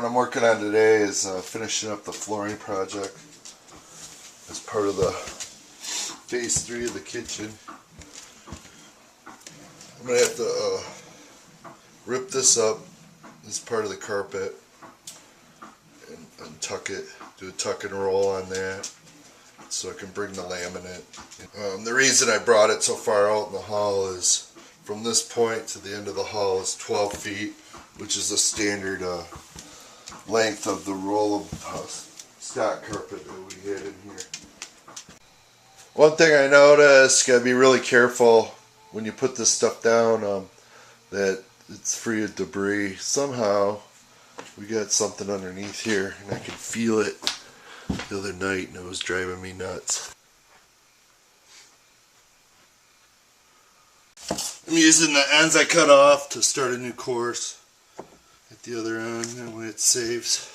What I'm working on today is finishing up the flooring project as part of the phase 3 of the kitchen. I'm going to have to rip this up as part of the carpet and tuck it, do a tuck and roll on that so I can bring the laminate. The reason I brought it so far out in the hall is from this point to the end of the hall is 12 feet, which is the standard length of the roll of stock carpet that we had in here. One thing I noticed, gotta be really careful when you put this stuff down that it's free of debris. Somehow we got something underneath here and I could feel it the other night and it was driving me nuts. I'm using the ends I cut off to start a new course at the other end, that way it saves